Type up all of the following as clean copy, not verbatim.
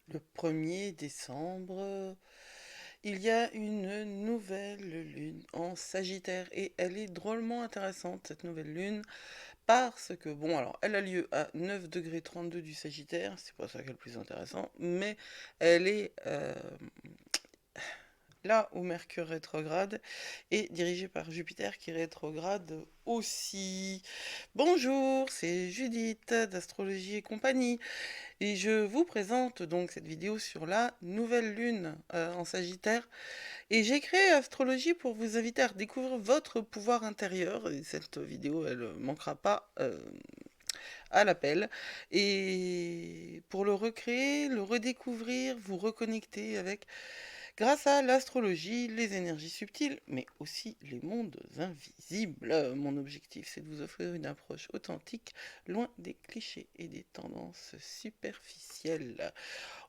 Le 1er décembre, il y a une nouvelle lune en Sagittaire et elle est drôlement intéressante, cette nouvelle lune, parce que, bon, alors, elle a lieu à 9 degrés 32 du Sagittaire, c'est pas ça qui est le plus intéressant, mais elle est là où Mercure rétrograde est dirigée par Jupiter qui rétrograde aussi. Bonjour, c'est Judith d'Astrologie et compagnie. Et je vous présente donc cette vidéo sur la nouvelle lune en Sagittaire. Et j'ai créé Astrologie pour vous inviter à redécouvrir votre pouvoir intérieur. Et cette vidéo, elle ne manquera pas à l'appel. Et pour le recréer, le redécouvrir, vous reconnecter avec, grâce à l'astrologie, les énergies subtiles, mais aussi les mondes invisibles. Mon objectif, c'est de vous offrir une approche authentique, loin des clichés et des tendances superficielles.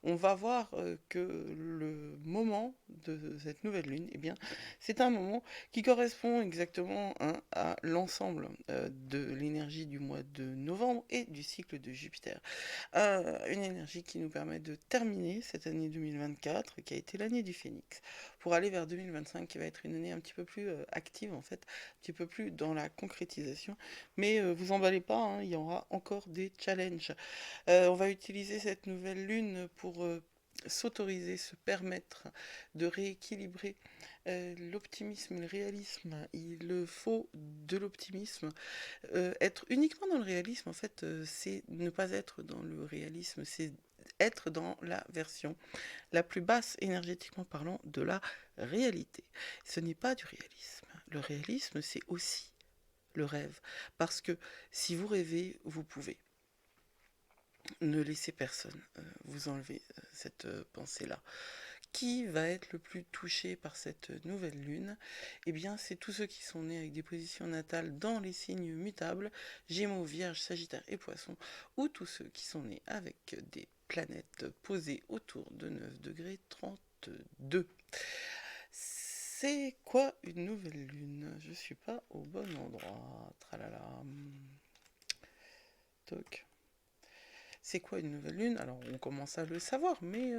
On va voir que le moment de cette nouvelle lune, eh bien, c'est un moment qui correspond exactement hein, à l'ensemble de l'énergie du mois de novembre et du cycle de Jupiter. Une énergie qui nous permet de terminer cette année 2024, qui a été l'année du Phénix, pour aller vers 2025, qui va être une année un petit peu plus active, en fait, un petit peu plus dans la concrétisation. Mais vous emballez pas, hein, il y aura encore des challenges. On va utiliser cette nouvelle lune pour s'autoriser, se permettre de rééquilibrer l'optimisme et le réalisme. Il faut de l'optimisme. Être uniquement dans le réalisme, en fait, c'est ne pas être dans le réalisme, c'est être dans la version la plus basse énergétiquement parlant de la réalité. Ce n'est pas du réalisme. Le réalisme, c'est aussi le rêve. Parce que si vous rêvez, vous pouvez. Ne laissez personne vous enlever cette pensée-là. Qui va être le plus touché par cette nouvelle lune? Eh bien, c'est tous ceux qui sont nés avec des positions natales dans les signes mutables, Gémeaux, Vierge, Sagittaire et Poissons, ou tous ceux qui sont nés avec des planètes posées autour de 9 degrés 32. C'est quoi une nouvelle lune? Je suis pas au bon endroit. Tralala. Toc. C'est quoi une nouvelle lune? Alors, on commence à le savoir, mais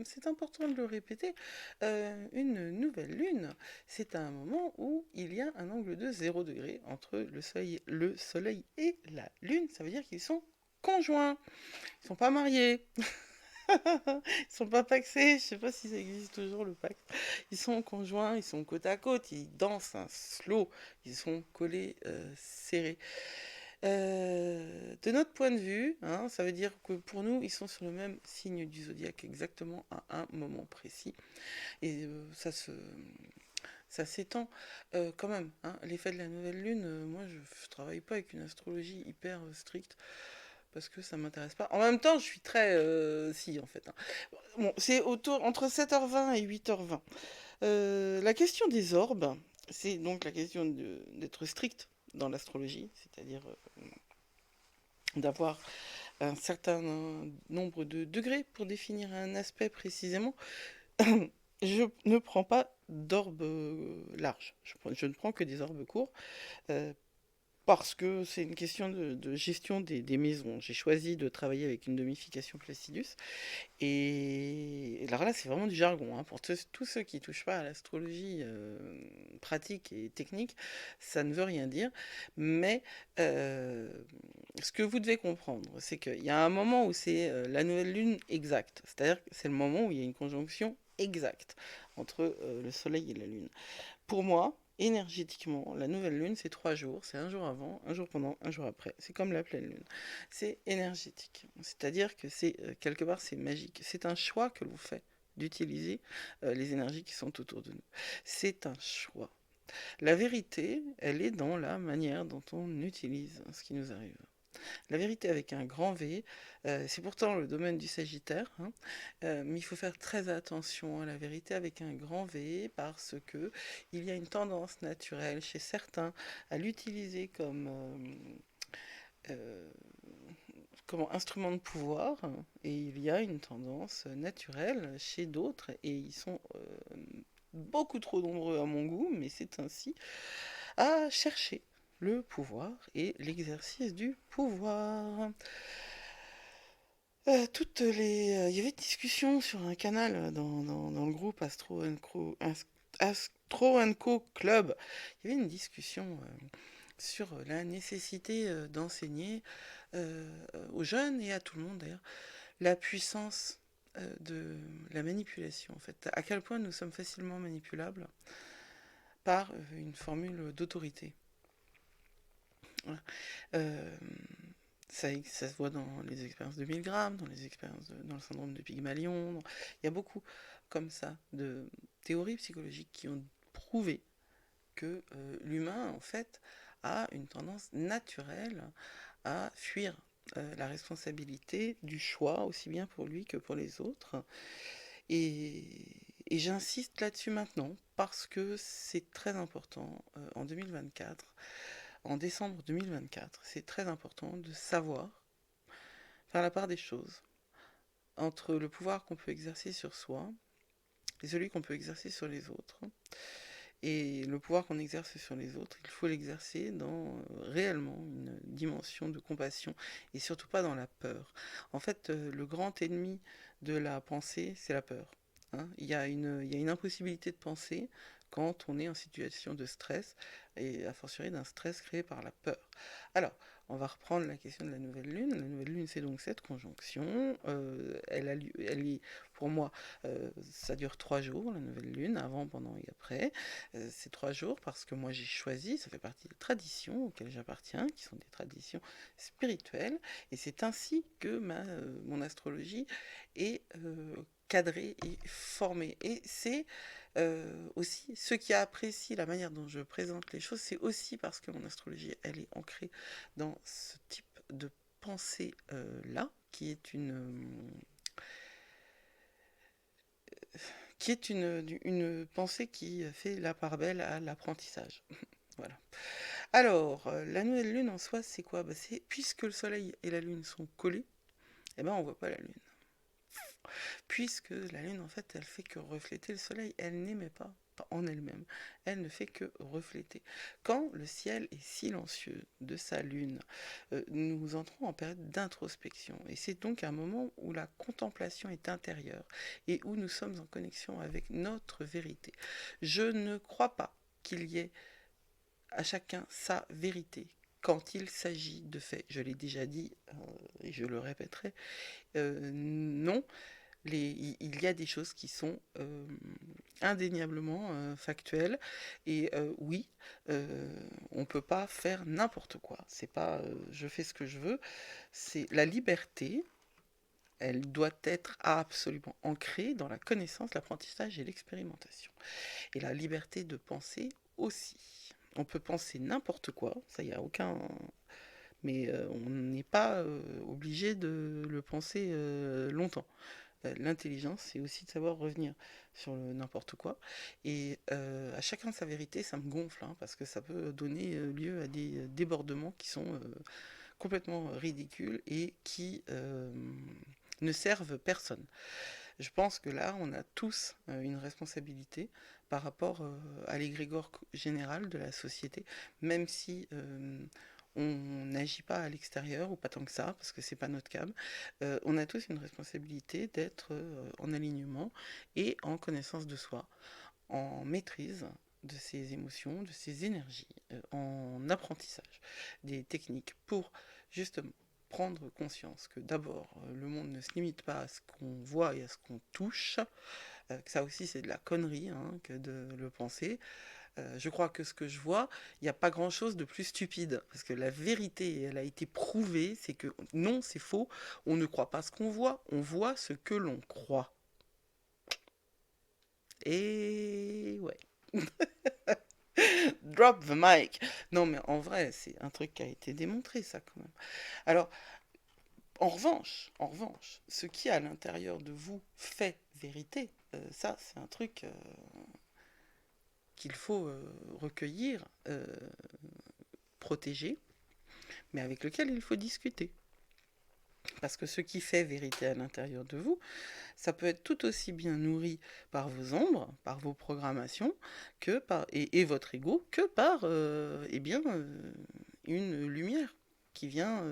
c'est important de le répéter. Une nouvelle lune, c'est un moment où il y a un angle de 0 degré entre le soleil et la lune. Ça veut dire qu'ils sont conjoints. Ils sont pas mariés. Ils sont pas paxés. Je sais pas si ça existe toujours le pacte. Ils sont conjoints, ils sont côte à côte, ils dansent un slow. Ils sont collés, serrés. De notre point de vue, hein, ça veut dire que pour nous, ils sont sur le même signe du zodiaque exactement à un moment précis. Et ça s'étend quand même. Hein. L'effet de la nouvelle lune, moi, je ne travaille pas avec une astrologie hyper stricte parce que ça m'intéresse pas. En même temps, je suis très... si, en fait. Hein. Bon, c'est autour entre 7h20 et 8h20. La question des orbes, c'est donc la question d'être strict dans l'astrologie, c'est-à-dire d'avoir un certain nombre de degrés pour définir un aspect précisément, je ne prends pas d'orbes larges. Je ne prends que des orbes courts. euh, Parce que c'est une question de gestion des maisons. J'ai choisi de travailler avec une domification Placidus. Et alors là, c'est vraiment du jargon. Hein. Pour tous ceux qui ne touchent pas à l'astrologie pratique et technique, ça ne veut rien dire. Mais euh, ce que vous devez comprendre, c'est qu'il y a un moment où c'est la nouvelle lune exacte. C'est-à-dire que c'est le moment où il y a une conjonction exacte entre le Soleil et la Lune. Pour moi, énergétiquement, la nouvelle lune, c'est 3 jours. C'est un jour avant, un jour pendant, un jour après. C'est comme la pleine lune. C'est énergétique. C'est-à-dire que c'est quelque part, c'est magique. C'est un choix que l'on fait d'utiliser les énergies qui sont autour de nous. C'est un choix. La vérité, elle est dans la manière dont on utilise ce qui nous arrive. La vérité avec un grand V, c'est pourtant le domaine du Sagittaire, hein, mais il faut faire très attention à la vérité avec un grand V parce que il y a une tendance naturelle chez certains à l'utiliser euh, comme instrument de pouvoir et il y a une tendance naturelle chez d'autres et ils sont beaucoup trop nombreux à mon goût, mais c'est ainsi, à chercher le pouvoir et l'exercice du pouvoir. Il y avait une discussion sur un canal dans le groupe Astro Co Club. Il y avait une discussion sur la nécessité d'enseigner aux jeunes et à tout le monde d'ailleurs la puissance de la manipulation en fait. À quel point nous sommes facilement manipulables par une formule d'autorité. Voilà. Euh, ça se voit dans les expériences de Milgram, dans les expériences dans le syndrome de Pygmalion. Il y a beaucoup comme ça de théories psychologiques qui ont prouvé que l'humain, en fait, a une tendance naturelle à fuir la responsabilité du choix, aussi bien pour lui que pour les autres. Et, et j'insiste là-dessus maintenant parce que c'est très important en 2024, en décembre 2024, c'est très important de savoir faire la part des choses entre le pouvoir qu'on peut exercer sur soi et celui qu'on peut exercer sur les autres. Et le pouvoir qu'on exerce sur les autres, il faut l'exercer dans réellement une dimension de compassion et surtout pas dans la peur. En fait, le grand ennemi de la pensée, c'est la peur. Hein. Il y a une impossibilité de penser quand on est en situation de stress, et a fortiori d'un stress créé par la peur. Alors, on va reprendre la question de la nouvelle lune. La nouvelle lune, c'est donc cette conjonction. Elle est, pour moi, ça dure 3 jours, la nouvelle lune, avant, pendant et après. Ces 3 jours parce que moi j'ai choisi, ça fait partie des traditions auxquelles j'appartiens, qui sont des traditions spirituelles, et c'est ainsi que mon astrologie est cadrée et formée. Et c'est aussi, ceux qui apprécient la manière dont je présente les choses, c'est aussi parce que mon astrologie, elle est ancrée dans ce type de pensée-là, qui est une pensée qui fait la part belle à l'apprentissage. Voilà. Alors, la nouvelle lune en soi, c'est quoi? Bah, c'est puisque le soleil et la lune sont collés, eh ben on voit pas la lune. Puisque la lune, en fait, elle fait que refléter le soleil, elle n'émet pas en elle-même. Elle ne fait que refléter. Quand le ciel est silencieux de sa lune, nous entrons en période d'introspection. Et c'est donc un moment où la contemplation est intérieure et où nous sommes en connexion avec notre vérité. Je ne crois pas qu'il y ait à chacun sa vérité quand il s'agit de faits. Je l'ai déjà dit et je le répéterai. Non, il y a des choses qui sont indéniablement factuelles. Et oui, on ne peut pas faire n'importe quoi. C'est pas je fais ce que je veux. C'est la liberté. Elle doit être absolument ancrée dans la connaissance, l'apprentissage et l'expérimentation. Et la liberté de penser aussi. On peut penser n'importe quoi, ça y a aucun. Mais on n'est pas obligé de le penser longtemps. L'intelligence, c'est aussi de savoir revenir sur le n'importe quoi. Et à chacun sa vérité, ça me gonfle, hein, parce que ça peut donner lieu à des débordements qui sont complètement ridicules et qui ne servent personne. Je pense que là, on a tous une responsabilité par rapport à l'égrégore général de la société, même si on n'agit pas à l'extérieur, ou pas tant que ça, parce que c'est pas notre cas. On a tous une responsabilité d'être en alignement et en connaissance de soi, en maîtrise de ses émotions, de ses énergies, en apprentissage des techniques pour justement prendre conscience que d'abord le monde ne se limite pas à ce qu'on voit et à ce qu'on touche, que ça aussi c'est de la connerie hein, que de le penser. Je crois que ce que je vois, il n'y a pas grand-chose de plus stupide, parce que la vérité, elle a été prouvée, c'est que non, c'est faux, on ne croit pas ce qu'on voit, on voit ce que l'on croit. Et ouais. Drop the mic. Non, mais en vrai, c'est un truc qui a été démontré, ça, quand même. Alors, en revanche, ce qui à l'intérieur de vous fait vérité, ça, c'est un truc qu'il faut recueillir, protéger, mais avec lequel il faut discuter. Parce que ce qui fait vérité à l'intérieur de vous, ça peut être tout aussi bien nourri par vos ombres, par vos programmations, et votre ego, que par eh bien, une lumière. qui vient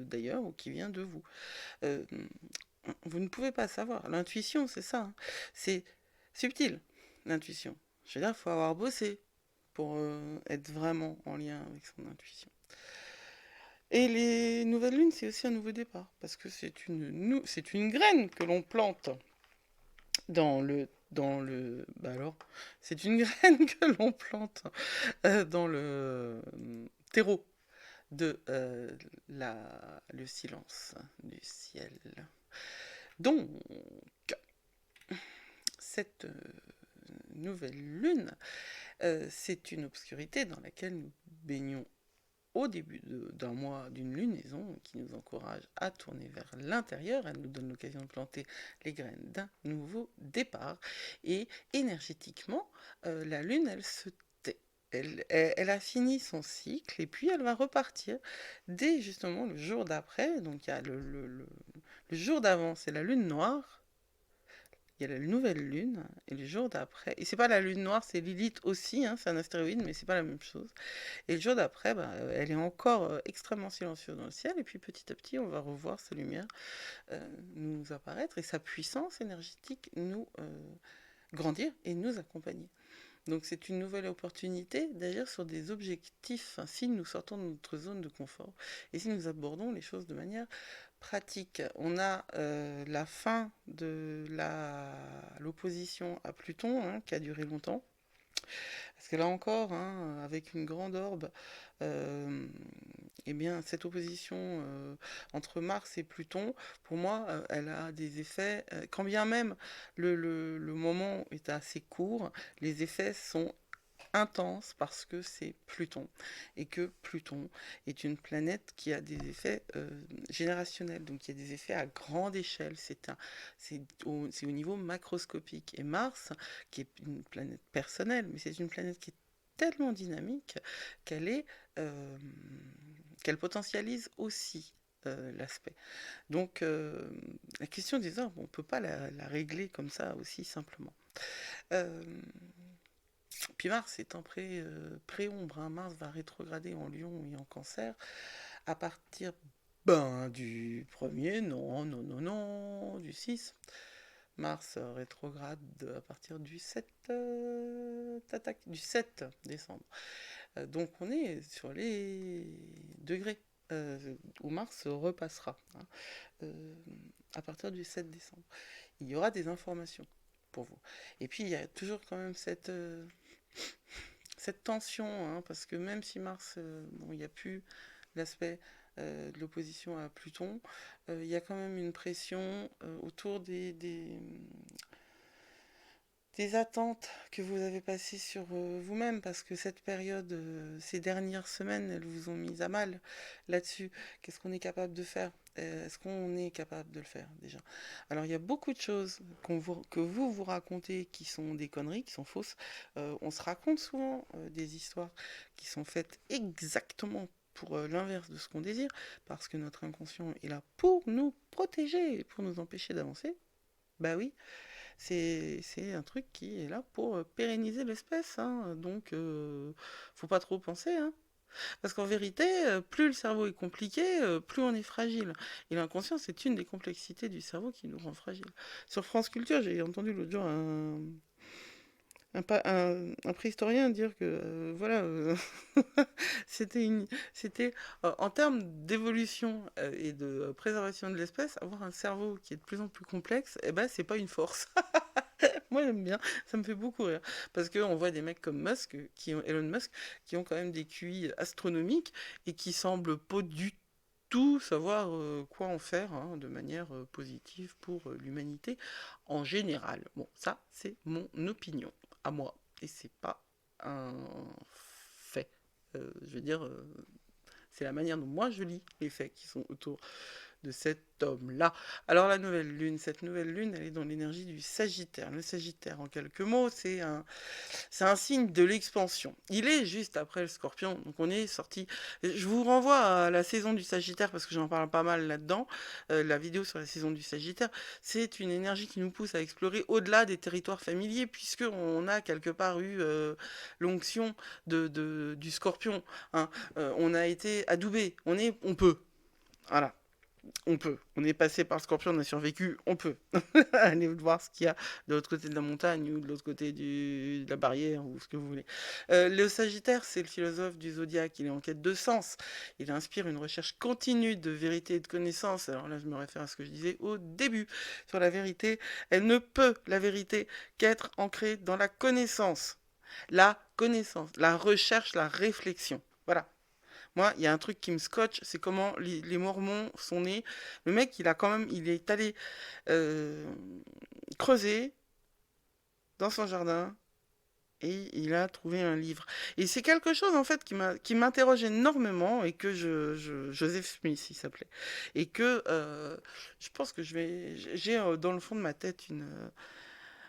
d'ailleurs ou qui vient de vous. Euh, vous ne pouvez pas savoir. L'intuition, c'est ça, hein. C'est subtil, l'intuition. Je veux dire, il faut avoir bossé pour être vraiment en lien avec son intuition. Et les nouvelles lunes, c'est aussi un nouveau départ, parce que c'est une graine que l'on plante bah alors, c'est une graine que l'on plante dans le terreau de le silence du ciel. Donc, cette nouvelle lune, c'est une obscurité dans laquelle nous baignons au début d'un mois d'une lunaison qui nous encourage à tourner vers l'intérieur. Elle nous donne l'occasion de planter les graines d'un nouveau départ. Et énergétiquement, la lune, elle se tait. Elle a fini son cycle et puis elle va repartir dès justement le jour d'après. Donc il y a le jour d'avant, c'est la lune noire. Il y a la nouvelle lune et le jour d'après. Et c'est pas la lune noire, c'est Lilith aussi, hein, c'est un astéroïde, mais c'est pas la même chose. Et le jour d'après, bah, elle est encore extrêmement silencieuse dans le ciel, et puis petit à petit, on va revoir sa lumière nous apparaître, et sa puissance énergétique nous grandir et nous accompagner. Donc c'est une nouvelle opportunité d'agir sur des objectifs, hein, si nous sortons de notre zone de confort, et si nous abordons les choses de manière pratique. On a la fin de l'opposition à Pluton, hein, qui a duré longtemps. Parce que là encore, hein, avec une grande orbe, euh, eh bien, cette opposition entre Mars et Pluton, pour moi, elle a des effets, quand bien même le moment est assez court, les effets sont intenses parce que c'est Pluton et que Pluton est une planète qui a des effets générationnels, donc il y a des effets à grande échelle, c'est au niveau macroscopique. Et Mars, qui est une planète personnelle, mais c'est une planète qui est tellement dynamique qu'elle est qu'elle potentialise aussi l'aspect. Donc la question des orbes, on ne peut pas la régler comme ça aussi simplement. Euh, Puis Mars étant pré-ombre, hein, Mars va rétrograder en Lion et en Cancer à partir du 1er, non, non, non, non, du 6. Mars rétrograde à partir du 7, du 7 décembre. Donc on est sur les degrés où Mars repassera, hein, euh, à partir du 7 décembre. Il y aura des informations pour vous. Et puis il y a toujours quand même cette tension, hein, parce que même si Mars, bon, il n'y a plus l'aspect de l'opposition à Pluton, il y a quand même une pression autour des attentes que vous avez passées sur vous-même, parce que cette période, ces dernières semaines, elles vous ont mis à mal là-dessus. Qu'est-ce qu'on est capable de faire? Est-ce qu'on est capable de le faire déjà? Alors il y a beaucoup de choses que vous racontez qui sont des conneries, qui sont fausses. On se raconte souvent des histoires qui sont faites exactement pour l'inverse de ce qu'on désire, parce que notre inconscient est là pour nous protéger, pour nous empêcher d'avancer. Bah oui, c'est un truc qui est là pour pérenniser l'espèce, hein. Donc, faut pas trop penser, hein. Parce qu'en vérité, plus le cerveau est compliqué, plus on est fragile. Et l'inconscient, c'est une des complexités du cerveau qui nous rend fragile. Sur France Culture, j'ai entendu l'autre jour un préhistorien dire que, voilà, c'était en termes d'évolution et de préservation de l'espèce, avoir un cerveau qui est de plus en plus complexe, eh ben, c'est pas une force. Moi j'aime bien, ça me fait beaucoup rire. Parce qu'on voit des mecs comme Elon Musk, qui ont quand même des QI astronomiques et qui semblent pas du tout savoir quoi en faire, hein, de manière positive pour l'humanité en général. Bon, ça c'est mon opinion à moi. Et c'est pas un fait. Je veux dire, c'est la manière dont moi je lis les faits qui sont autour de cet homme-là. Alors la nouvelle lune, cette nouvelle lune, elle est dans l'énergie du Sagittaire. Le Sagittaire, en quelques mots, c'est un signe de l'expansion. Il est juste après le Scorpion, donc on est sorti. Je vous renvoie à la saison du Sagittaire parce que j'en parle pas mal là-dedans. La vidéo sur la saison du Sagittaire, c'est une énergie qui nous pousse à explorer au-delà des territoires familiers, puisque on a quelque part eu l'onction du Scorpion. Hein. On a été adoubé. On peut. Voilà. On peut. On est passé par le Scorpion, on a survécu, on peut. Allez voir ce qu'il y a de l'autre côté de la montagne ou de l'autre côté de la barrière ou ce que vous voulez. Le Sagittaire, c'est le philosophe du zodiaque. Il est en quête de sens. Il inspire une recherche continue de vérité et de connaissance. Alors là, je me réfère à ce que je disais au début sur la vérité. Elle ne peut, la vérité, qu'être ancrée dans la connaissance. La connaissance, la recherche, la réflexion. Voilà. Moi, il y a un truc qui me scotche, c'est comment les Mormons sont nés. Le mec, il est allé euh, creuser dans son jardin et il a trouvé un livre. Et c'est quelque chose, en fait, qui m'interroge énormément et que Joseph Smith, il s'appelait. Et que je pense que j'ai dans le fond de ma tête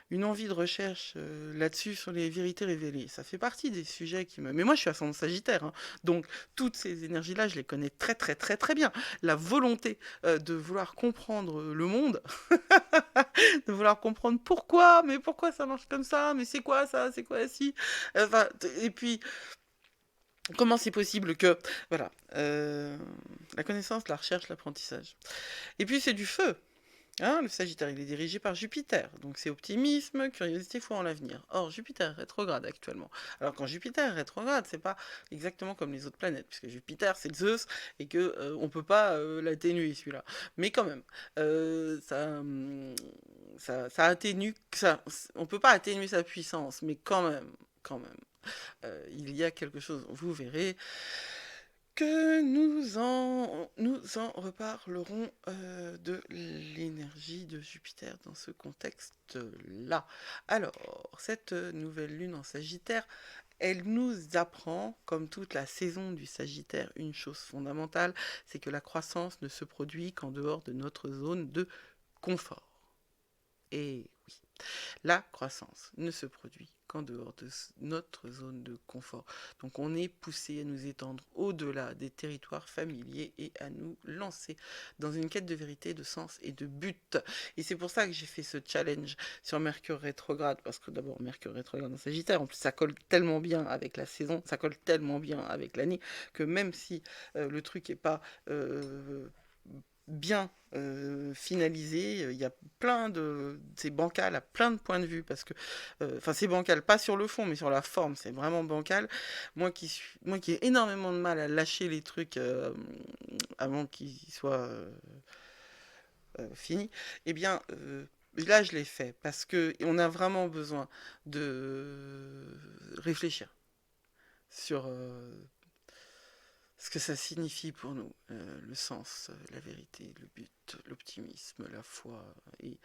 une envie de recherche là-dessus sur les vérités révélées. Ça fait partie des sujets qui me... Mais moi, je suis ascendant Sagittaire, hein. Donc toutes ces énergies-là, je les connais très très très très bien. La volonté de vouloir comprendre le monde, de vouloir comprendre pourquoi, mais pourquoi ça marche comme ça, mais c'est quoi ça, c'est quoi si... Enfin, et puis, comment c'est possible que... Voilà, la connaissance, la recherche, l'apprentissage. Et puis c'est du feu. Hein, le Sagittaire, il est dirigé par Jupiter, donc c'est optimisme, curiosité, foi en l'avenir. Or, Jupiter est rétrograde actuellement. Alors, quand Jupiter est rétrograde, c'est pas exactement comme les autres planètes, puisque Jupiter, c'est Zeus, et que on peut pas l'atténuer, celui-là. Mais quand même, ça atténue, on peut pas atténuer sa puissance, mais quand même, il y a quelque chose, vous verrez, que nous en reparlerons de l'énergie de Jupiter dans ce contexte-là. Alors, cette nouvelle lune en Sagittaire, elle nous apprend, comme toute la saison du Sagittaire, une chose fondamentale, c'est que la croissance ne se produit qu'en dehors de notre zone de confort. Et oui, la croissance ne se produit qu'en dehors de notre zone de confort. Donc on est poussé à nous étendre au-delà des territoires familiers et à nous lancer dans une quête de vérité, de sens et de but. Et c'est pour ça que j'ai fait ce challenge sur Mercure rétrograde, parce que d'abord Mercure rétrograde en Sagittaire, en plus ça colle tellement bien avec la saison, ça colle tellement bien avec l'année, que même si le truc n'est pas... bien finalisé. Il y a plein de... C'est bancal à plein de points de vue, parce que... Enfin, c'est bancal, pas sur le fond, mais sur la forme, c'est vraiment bancal. Moi qui ai énormément de mal à lâcher les trucs avant qu'ils soient finis, eh bien... là, je l'ai fait parce que on a vraiment besoin de réfléchir sur ce que ça signifie pour nous, le sens, la vérité, le but, l'optimisme, la foi. Et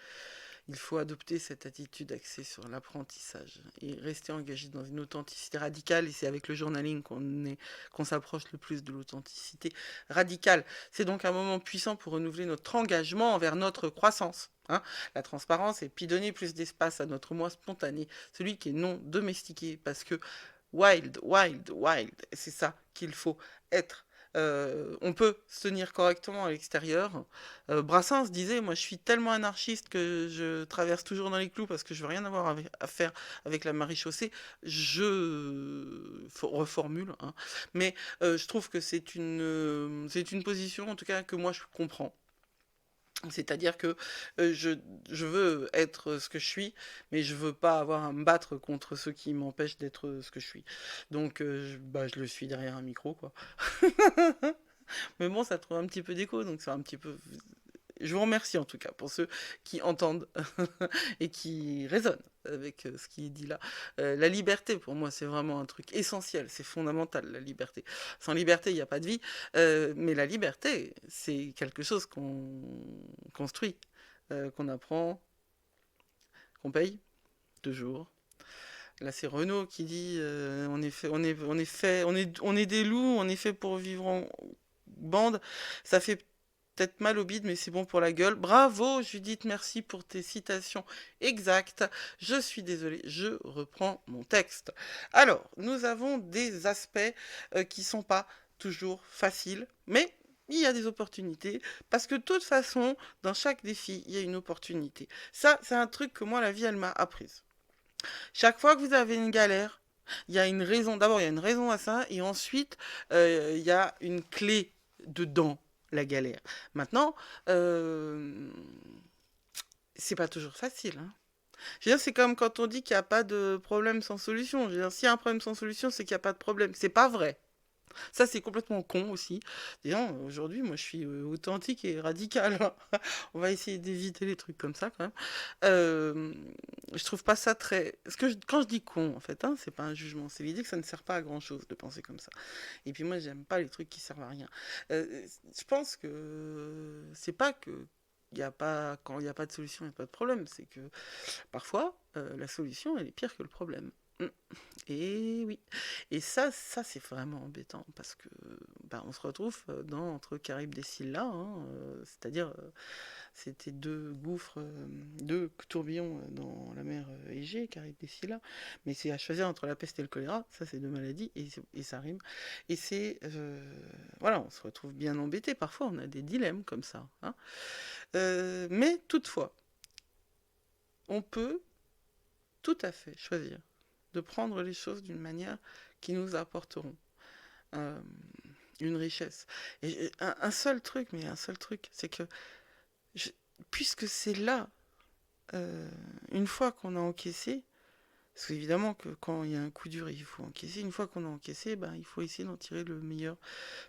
il faut adopter cette attitude axée sur l'apprentissage et rester engagé dans une authenticité radicale. Et c'est avec le journaling qu'on s'approche le plus de l'authenticité radicale. C'est donc un moment puissant pour renouveler notre engagement envers notre croissance. Hein, la transparence et puis donner plus d'espace à notre moi spontané, celui qui est non domestiqué, parce que wild, wild, wild, c'est ça qu'il faut être. On peut se tenir correctement à l'extérieur. Brassens disait, moi je suis tellement anarchiste que je traverse toujours dans les clous parce que je veux rien avoir à faire avec la maréchaussée. Je reformule, hein. Mais je trouve que c'est une position en tout cas que moi je comprends. C'est-à-dire que je veux être ce que je suis, mais je veux pas avoir à me battre contre ceux qui m'empêchent d'être ce que je suis. Donc, je le suis derrière un micro, quoi. Mais bon, ça trouve un petit peu d'écho, donc c'est un petit peu... Je vous remercie en tout cas pour ceux qui entendent et qui résonnent avec ce qui est dit là. La liberté, pour moi, c'est vraiment un truc essentiel, c'est fondamental, la liberté. Sans liberté, il n'y a pas de vie, mais la liberté, c'est quelque chose qu'on construit, qu'on apprend, qu'on paye, toujours. Là, c'est Renaud qui dit on est des loups, on est fait pour vivre en bande. Ça fait peut-être mal au bide, mais c'est bon pour la gueule. Bravo Judith, merci pour tes citations exactes. Je suis désolée, je reprends mon texte. Alors, nous avons des aspects qui sont pas toujours faciles, mais il y a des opportunités, parce que de toute façon, dans chaque défi, il y a une opportunité. Ça, c'est un truc que moi, la vie, elle m'a apprise. Chaque fois que vous avez une galère, il y a une raison. D'abord, il y a une raison à ça, et ensuite, il y a une clé dedans la galère. Maintenant, c'est pas toujours facile, hein. Je veux dire, c'est comme quand on dit qu'il n'y a pas de problème sans solution. Je veux dire, s'il y a un problème sans solution, c'est qu'il n'y a pas de problème. C'est pas vrai. Ça, c'est complètement con aussi. Disons, aujourd'hui, moi, je suis authentique et radical. On va essayer d'éviter les trucs comme ça, quand même. Je trouve pas ça très... Quand je dis con, en fait, hein, c'est pas un jugement. C'est l'idée que ça ne sert pas à grand-chose de penser comme ça. Et puis moi, j'aime pas les trucs qui servent à rien. Je pense que c'est pas que... Quand il n'y a pas de solution, il n'y a pas de problème. C'est que parfois, la solution, elle est pire que le problème. Mm. Et oui. Et ça c'est vraiment embêtant parce que bah, on se retrouve entre Caraïbes des Scylla, hein, c'est-à-dire c'était deux gouffres, deux tourbillons dans la mer Égée, Caraïbes des Scylla, mais c'est à choisir entre la peste et le choléra, ça c'est deux maladies et ça rime. Et c'est voilà, on se retrouve bien embêté. Parfois on a des dilemmes comme ça, hein. Mais toutefois, on peut tout à fait choisir de prendre les choses d'une manière qui nous apporteront euh, une richesse. Et un seul truc, c'est que je- puisque c'est là, une fois qu'on a encaissé, parce qu'évidemment que quand il y a un coup dur, il faut encaisser. Une fois qu'on a encaissé, ben, il faut essayer d'en tirer le meilleur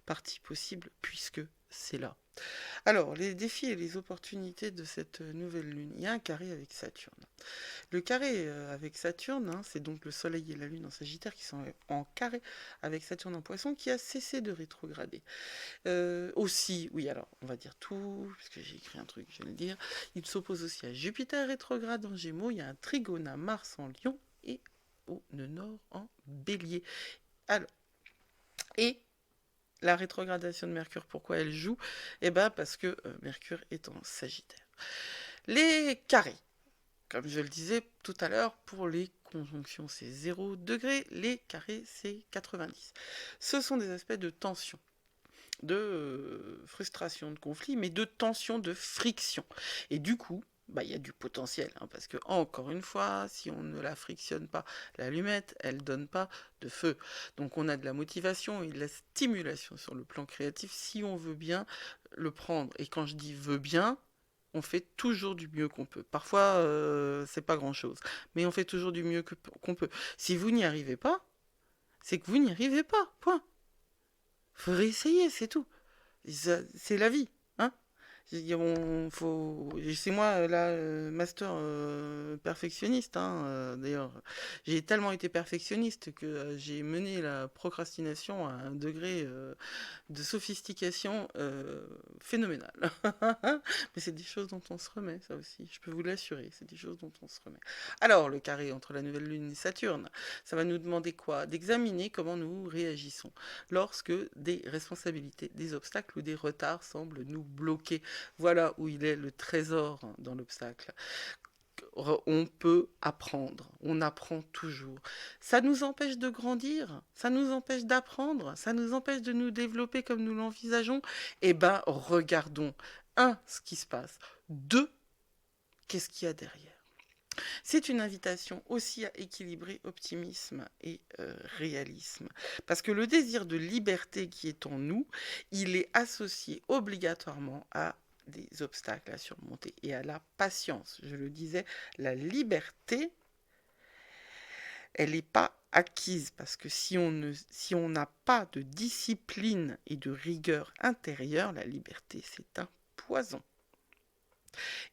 parti possible, puisque c'est là. Alors, les défis et les opportunités de cette nouvelle lune. Il y a un carré avec Saturne. Le carré avec Saturne, hein, c'est donc le Soleil et la Lune en Sagittaire qui sont en carré avec Saturne en Poisson qui a cessé de rétrograder. Aussi, oui, alors on va dire tout, parce que j'ai écrit un truc, je vais le dire. Il s'oppose aussi à Jupiter rétrograde en Gémeaux. Il y a un trigone à Mars en Lion et au nœud nord en Bélier. Alors, et la rétrogradation de Mercure, pourquoi elle joue? Eh bien, parce que Mercure est en Sagittaire. Les carrés. Comme je le disais tout à l'heure, pour les conjonctions, c'est 0 degré, les carrés, c'est 90. Ce sont des aspects de tension, de frustration, de conflit, mais de tension, de friction. Et du coup, bah, y a du potentiel, hein, parce que, encore une fois, si on ne la frictionne pas, l'allumette, elle ne donne pas de feu. Donc on a de la motivation et de la stimulation sur le plan créatif, si on veut bien le prendre. Et quand je dis veut bien, on fait toujours du mieux qu'on peut. Parfois, c'est pas grand-chose, mais on fait toujours du mieux qu'on peut. Si vous n'y arrivez pas, c'est que vous n'y arrivez pas, point. Faut réessayer, c'est tout. C'est la vie, hein. C'est moi là, master perfectionniste, hein, d'ailleurs. J'ai tellement été perfectionniste que j'ai mené la procrastination à un degré de sophistication phénoménale. Mais c'est des choses dont on se remet, ça aussi. Je peux vous l'assurer, c'est des choses dont on se remet. Alors, le carré entre la nouvelle lune et Saturne, ça va nous demander quoi? D'examiner comment nous réagissons lorsque des responsabilités, des obstacles ou des retards semblent nous bloquer. Voilà où il est le trésor dans l'obstacle. On peut apprendre, on apprend toujours. Ça nous empêche de grandir, ça nous empêche d'apprendre, ça nous empêche de nous développer comme nous l'envisageons. Eh bien, regardons, un, ce qui se passe, deux, qu'est-ce qu'il y a derrière. C'est une invitation aussi à équilibrer optimisme et réalisme. Parce que le désir de liberté qui est en nous, il est associé obligatoirement à des obstacles à surmonter et à la patience. Je le disais, la liberté, elle n'est pas acquise parce que si on n'a pas de discipline et de rigueur intérieure, la liberté, c'est un poison.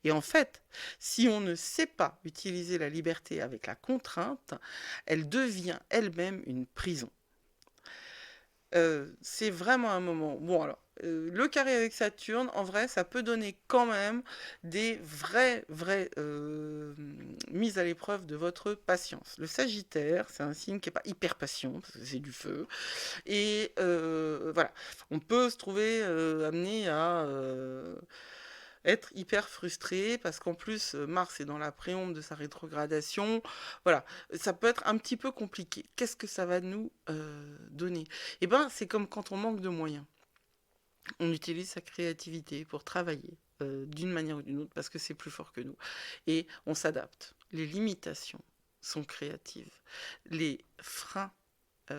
Et en fait, si on ne sait pas utiliser la liberté avec la contrainte, elle devient elle-même une prison. C'est vraiment un moment. Bon, alors, le carré avec Saturne, en vrai, ça peut donner quand même des vraies mises à l'épreuve de votre patience. Le Sagittaire, c'est un signe qui n'est pas hyper patient, parce que c'est du feu. Et voilà, on peut se trouver amené à être hyper frustré parce qu'en plus Mars est dans la préombre de sa rétrogradation. Voilà, ça peut être un petit peu compliqué. Qu'est-ce que ça va nous donner? Eh ben, c'est comme quand on manque de moyens. On utilise sa créativité pour travailler d'une manière ou d'une autre parce que c'est plus fort que nous. Et on s'adapte. Les limitations sont créatives. Les freins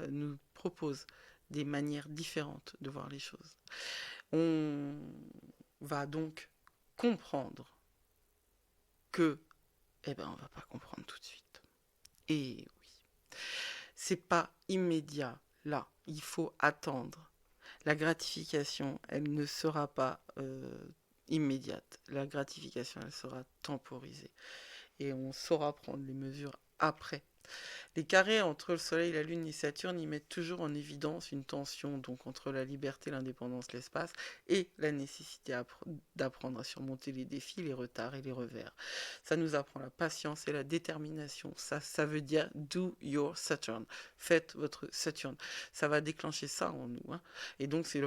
nous proposent des manières différentes de voir les choses. On va donc comprendre que, eh ben, on va pas comprendre tout de suite. Et oui, c'est pas immédiat là. Il faut attendre. La gratification, elle ne sera pas immédiate. La gratification, elle sera temporisée. Et on saura prendre les mesures après. Les carrés entre le Soleil, la Lune et Saturne, ils mettent toujours en évidence une tension donc entre la liberté, l'indépendance, l'espace et la nécessité d'apprendre à surmonter les défis, les retards et les revers. Ça nous apprend la patience et la détermination. Ça veut dire do your Saturn. Faites votre Saturne. Ça va déclencher ça en nous. Hein. Et donc c'est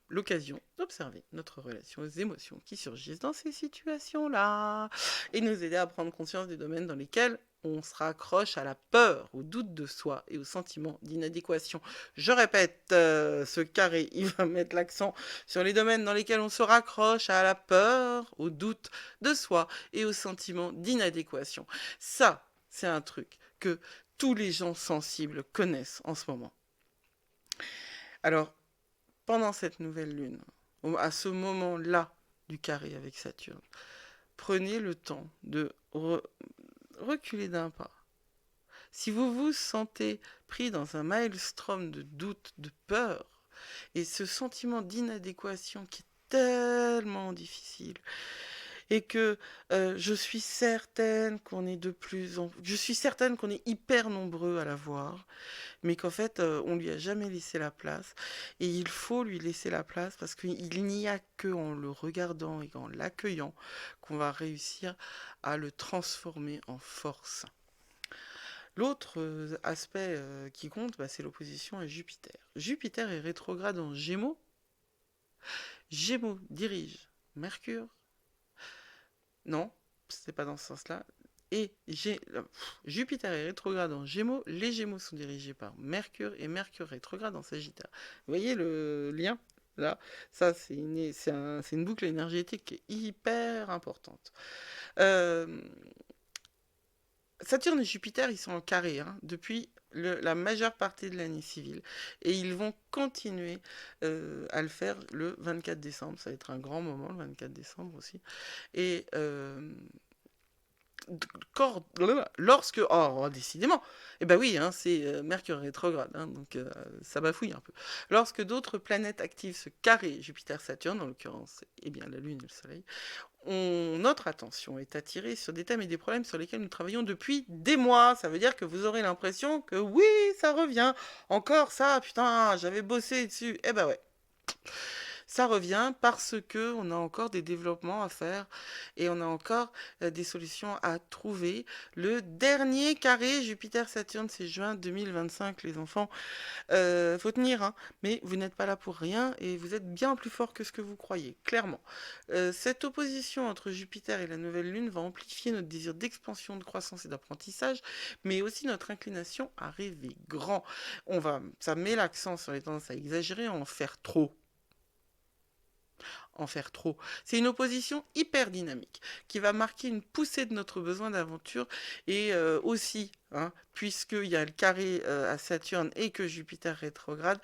l'occasion d'observer notre relation aux émotions qui surgissent dans ces situations-là et nous aider à prendre conscience des domaines dans lesquels on se raccroche à la peur, au doute de soi et au sentiment d'inadéquation. Je répète, ce carré, il va mettre l'accent sur les domaines dans lesquels on se raccroche à la peur, au doute de soi et au sentiment d'inadéquation. Ça, c'est un truc que tous les gens sensibles connaissent en ce moment. Alors, pendant cette nouvelle lune, à ce moment-là du carré avec Saturne, prenez le temps de reculer d'un pas. Si vous vous sentez pris dans un maelstrom de doute, de peur, et ce sentiment d'inadéquation qui est tellement difficile, et que je suis certaine qu'on est je suis certaine qu'on est hyper nombreux à la voir, mais qu'en fait on lui a jamais laissé la place, et il faut lui laisser la place parce qu'il n'y a que en le regardant et en l'accueillant qu'on va réussir à le transformer en force. L'autre aspect qui compte, bah, c'est l'opposition à Jupiter. Jupiter est rétrograde en Gémeaux. Gémeaux dirige Mercure. Non, c'est pas dans ce sens-là. Et Jupiter est rétrograde en Gémeaux. Les Gémeaux sont dirigés par Mercure et Mercure rétrograde en Sagittaire. Vous voyez le lien là? Ça, c'est une boucle énergétique qui est hyper importante. Saturne et Jupiter, ils sont en carré depuis la majeure partie de l'année civile. Et ils vont continuer à le faire le 24 décembre. Ça va être un grand moment, le 24 décembre aussi. Et lorsque... Oh, décidément. Eh ben oui, c'est Mercure rétrograde, donc ça bafouille un peu. Lorsque d'autres planètes actives se carrent Jupiter-Saturne, en l'occurrence, eh bien la Lune et le Soleil, notre attention est attirée sur des thèmes et des problèmes sur lesquels nous travaillons depuis des mois. Ça veut dire que vous aurez l'impression que oui, ça revient. Encore ça, putain, j'avais bossé dessus. Eh ben ouais. Ça revient parce que on a encore des développements à faire et on a encore des solutions à trouver. Le dernier carré Jupiter-Saturne, c'est juin 2025, les enfants. Faut tenir, mais vous n'êtes pas là pour rien et vous êtes bien plus fort que ce que vous croyez, clairement. Cette opposition entre Jupiter et la nouvelle lune va amplifier notre désir d'expansion, de croissance et d'apprentissage, mais aussi notre inclination à rêver grand. Ça met l'accent sur les tendances à exagérer, à en faire trop. C'est une opposition hyper dynamique qui va marquer une poussée de notre besoin d'aventure et aussi, puisqu'il y a le carré à Saturne et que Jupiter rétrograde,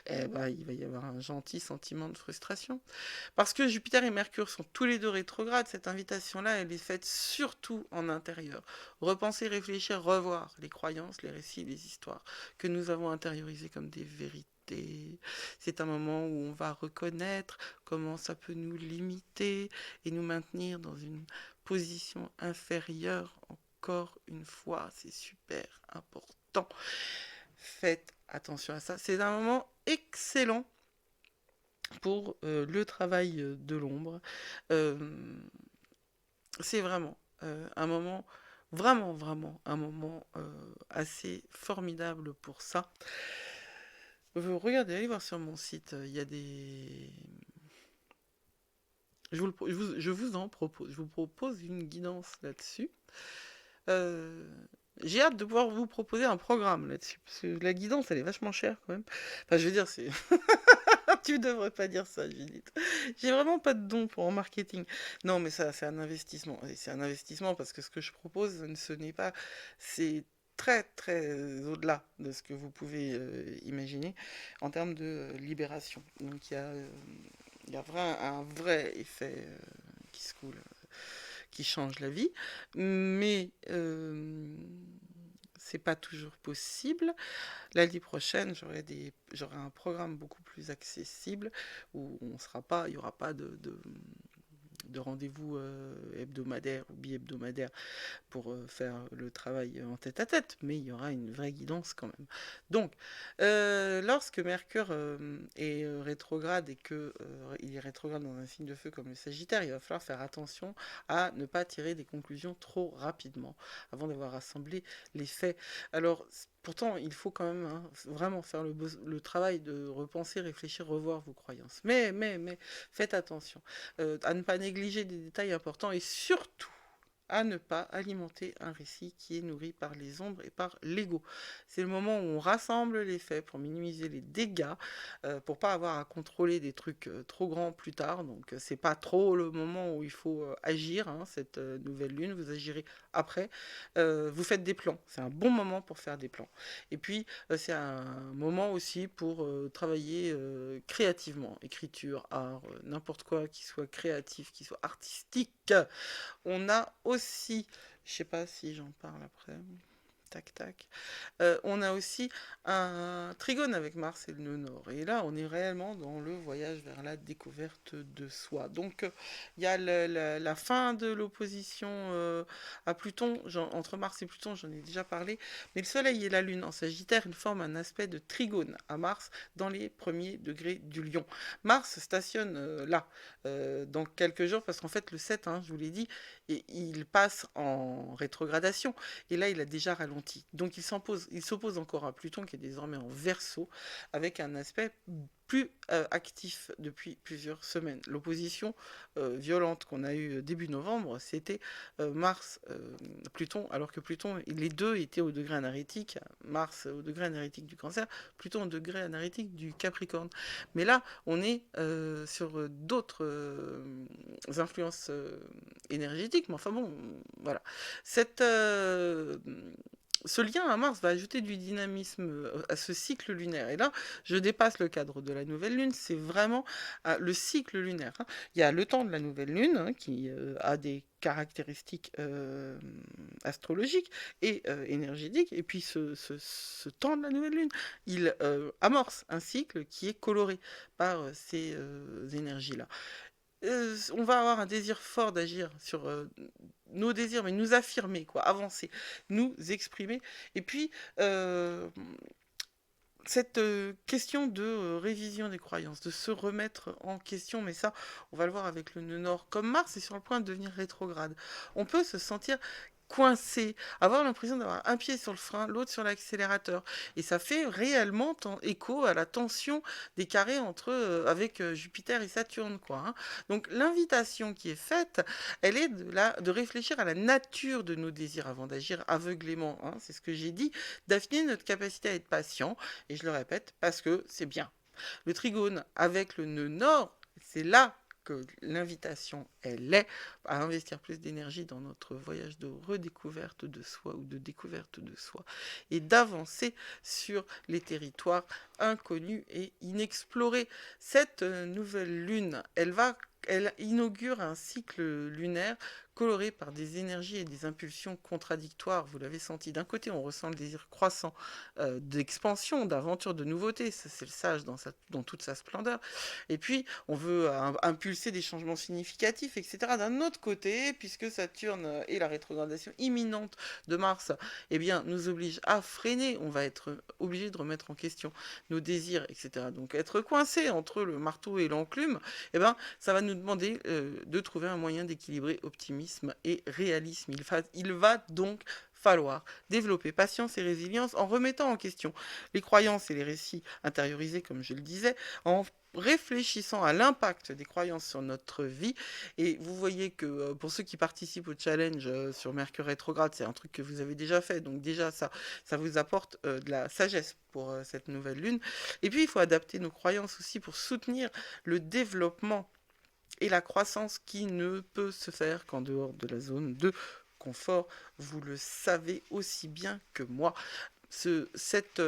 il va y avoir un gentil sentiment de frustration. Parce que Jupiter et Mercure sont tous les deux rétrogrades, cette invitation-là, elle est faite surtout en intérieur. Repenser, réfléchir, revoir les croyances, les récits, les histoires que nous avons intériorisées comme des vérités. C'est un moment où on va reconnaître comment ça peut nous limiter et nous maintenir dans une position inférieure. Encore une fois, c'est super important. faites attention à ça. C'est un moment excellent pour le travail de l'ombre. Euh, c'est vraiment un moment, vraiment un moment assez formidable pour ça. Vous regardez, allez voir sur mon site, il y a des... je vous propose une guidance là-dessus. Euh, j'ai hâte de pouvoir vous proposer un programme là-dessus, parce que la guidance, elle est vachement chère quand même. Enfin, je veux dire, c'est... Tu devrais pas dire ça, Judith. J'ai vraiment pas de don pour en marketing. Non, mais ça, c'est un investissement. Et c'est un investissement parce que ce que je propose, ce n'est pas... C'est très au-delà de ce que vous pouvez imaginer en termes de libération. Donc il y a un vrai effet qui se coule, qui change la vie, mais c'est pas toujours possible. L'année prochaine, j'aurai un programme beaucoup plus accessible où on sera pas, il y aura pas de rendez-vous hebdomadaire ou bi-hebdomadaire pour faire le travail en tête à tête, mais il y aura une vraie guidance quand même. Donc, lorsque Mercure est rétrograde et que il est rétrograde dans un signe de feu comme le Sagittaire, il va falloir faire attention à ne pas tirer des conclusions trop rapidement avant d'avoir rassemblé les faits. Alors, pourtant, il faut quand même vraiment faire le travail de repenser, réfléchir, revoir vos croyances. Mais, faites attention à ne pas négliger des détails importants et surtout à ne pas alimenter un récit qui est nourri par les ombres et par l'ego. C'est le moment où on rassemble les faits pour minimiser les dégâts, pour pas avoir à contrôler des trucs trop grands plus tard. Donc c'est pas trop le moment où il faut agir, hein, cette nouvelle lune. Vous agirez après. Vous faites des plans. C'est un bon moment pour faire des plans. Et puis c'est un moment aussi pour travailler créativement, écriture, art, n'importe quoi qui soit créatif, qui soit artistique. On a aussi, je sais pas si j'en parle après, tac tac, on a aussi un trigone avec Mars et le nœud nord. Et là, on est réellement dans le voyage vers la découverte de soi. Donc, il y a la fin de l'opposition à Pluton, entre Mars et Pluton, j'en ai déjà parlé. Mais le Soleil et la Lune en Sagittaire, ils forment un aspect de trigone à Mars dans les premiers degrés du Lion. Mars stationne là, dans quelques jours, parce qu'en fait, le 7, hein, je vous l'ai dit, il passe en rétrogradation. Et là, il a déjà ralenti. Donc, il s'oppose encore à Pluton, qui est désormais en Verseau, avec un aspect plus actif depuis plusieurs semaines. L'opposition violente qu'on a eue début novembre, c'était Mars-Pluton, alors que Pluton, les deux étaient au degré anarétique, Mars au degré anarétique du Cancer, Pluton au degré anarétique du Capricorne. Mais là, on est sur d'autres influences énergétiques, mais enfin bon, voilà. Cette, ce lien à Mars va ajouter du dynamisme à ce cycle lunaire. Et là, je dépasse le cadre de la nouvelle lune, c'est vraiment le cycle lunaire, hein. Il y a le temps de la nouvelle lune, hein, qui a des caractéristiques astrologiques et énergétiques, et puis ce temps de la nouvelle lune, il amorce un cycle qui est coloré par ces énergies-là. On va avoir un désir fort d'agir sur nos désirs, mais nous affirmer, quoi, avancer, nous exprimer. Et puis, cette question de révision des croyances, de se remettre en question, mais ça, on va le voir avec le nœud nord, comme Mars est sur le point de devenir rétrograde. On peut se sentir coincé, avoir l'impression d'avoir un pied sur le frein, l'autre sur l'accélérateur. Et ça fait réellement écho à la tension des carrés entre avec Jupiter et Saturne, quoi, hein. Donc l'invitation qui est faite, elle est de réfléchir à la nature de nos désirs avant d'agir aveuglément, hein. C'est ce que j'ai dit, d'affiner notre capacité à être patient, et je le répète, parce que c'est bien. Le trigone avec le nœud nord, c'est là que l'invitation, elle est à investir plus d'énergie dans notre voyage de redécouverte de soi ou de découverte de soi et d'avancer sur les territoires inconnus et inexplorés. Cette nouvelle lune, elle inaugure un cycle lunaire coloré par des énergies et des impulsions contradictoires. Vous l'avez senti. D'un côté, on ressent le désir croissant d'expansion, d'aventure, de nouveauté. Ça, c'est le sage dans toute sa splendeur. Et puis, on veut impulser des changements significatifs, etc. D'un autre côté, puisque Saturne et la rétrogradation imminente de Mars, eh bien, nous oblige à freiner. On va être obligé de remettre en question nos désirs, etc. Donc, être coincé entre le marteau et l'enclume, eh ben, ça va nous demander de trouver un moyen d'équilibrer optimisme et réalisme. Il va donc falloir développer patience et résilience en remettant en question les croyances et les récits intériorisés, comme je le disais, en réfléchissant à l'impact des croyances sur notre vie. Et vous voyez que pour ceux qui participent au challenge sur Mercure rétrograde, c'est un truc que vous avez déjà fait, donc déjà ça vous apporte de la sagesse pour cette nouvelle lune. Et puis il faut adapter nos croyances aussi pour soutenir le développement et la croissance qui ne peut se faire qu'en dehors de la zone de confort. Vous le savez aussi bien que moi. Cette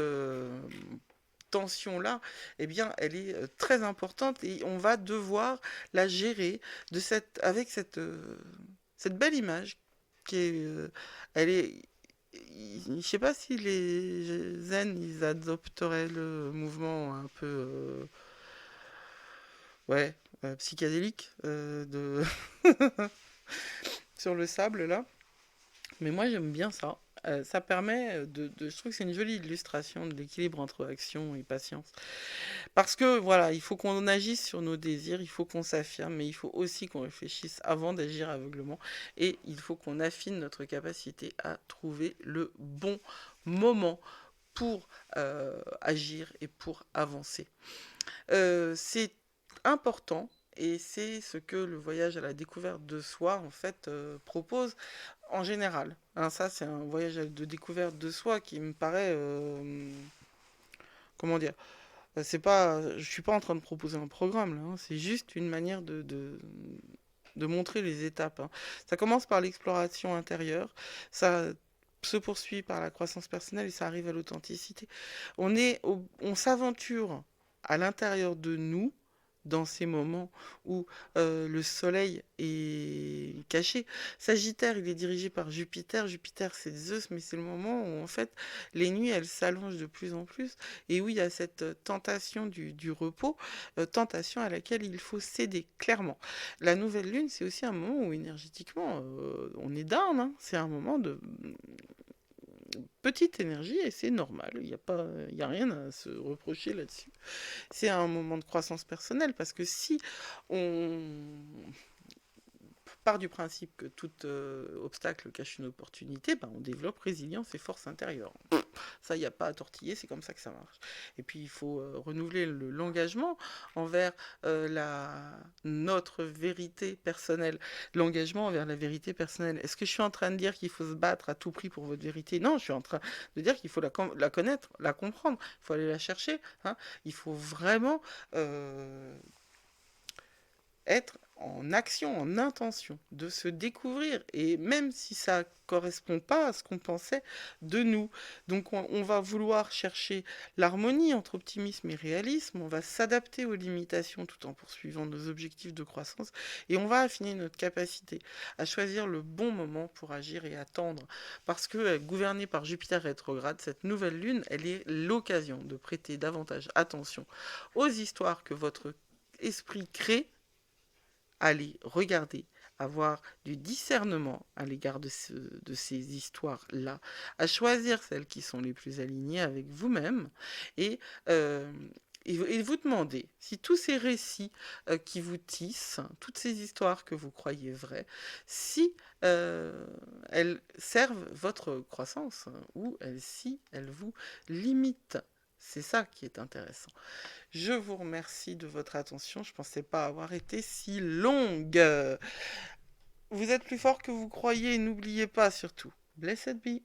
tension-là, eh bien, elle est très importante et on va devoir la gérer avec cette belle image qui est, elle est, je ne sais pas si les zen ils adopteraient le mouvement un peu ouais psychédélique sur le sable là, mais moi j'aime bien ça. Ça permet je trouve que c'est une jolie illustration de l'équilibre entre action et patience. Parce que voilà, il faut qu'on agisse sur nos désirs, il faut qu'on s'affirme, mais il faut aussi qu'on réfléchisse avant d'agir aveuglement. Et il faut qu'on affine notre capacité à trouver le bon moment pour agir et pour avancer. C'est important et c'est ce que le voyage à la découverte de soi en fait propose en général. Hein, ça, c'est un voyage de découverte de soi qui me paraît comment dire, c'est pas, je suis pas en train de proposer un programme là, hein, c'est juste une manière de montrer les étapes. Hein. Ça commence par l'exploration intérieure, ça se poursuit par la croissance personnelle et ça arrive à l'authenticité. On s'aventure à l'intérieur de nous dans ces moments où le soleil est caché. Sagittaire, il est dirigé par Jupiter. Jupiter, c'est Zeus, mais c'est le moment où, en fait, les nuits, elles s'allongent de plus en plus et où il y a cette tentation du repos, tentation à laquelle il faut céder, clairement. La nouvelle lune, c'est aussi un moment où, énergétiquement, on est down. Hein. C'est un moment de petite énergie et c'est normal. Il y a rien à se reprocher là-dessus. C'est un moment de croissance personnelle parce que si on part du principe que tout obstacle cache une opportunité, ben on développe résilience et force intérieure. Ça, il n'y a pas à tortiller, c'est comme ça que ça marche. Et puis, il faut renouveler l'engagement envers notre vérité personnelle. L'engagement envers la vérité personnelle. Est-ce que je suis en train de dire qu'il faut se battre à tout prix pour votre vérité? Non, je suis en train de dire qu'il faut la connaître, la comprendre. Il faut aller la chercher. Hein. Il faut vraiment être en action, en intention, de se découvrir, et même si ça correspond pas à ce qu'on pensait de nous. Donc on va vouloir chercher l'harmonie entre optimisme et réalisme, on va s'adapter aux limitations tout en poursuivant nos objectifs de croissance, et on va affiner notre capacité à choisir le bon moment pour agir et attendre. Parce que gouvernée par Jupiter rétrograde, cette nouvelle lune, elle est l'occasion de prêter davantage attention aux histoires que votre esprit crée. Aller regarder, avoir du discernement à l'égard de ces histoires-là, à choisir celles qui sont les plus alignées avec vous-même et, euh, et vous demander si tous ces récits qui vous tissent, toutes ces histoires que vous croyez vraies, si elles servent votre croissance ou si elles vous limitent. C'est ça qui est intéressant. Je vous remercie de votre attention. Je ne pensais pas avoir été si longue. Vous êtes plus fort que vous croyez et n'oubliez pas surtout. Blessed be.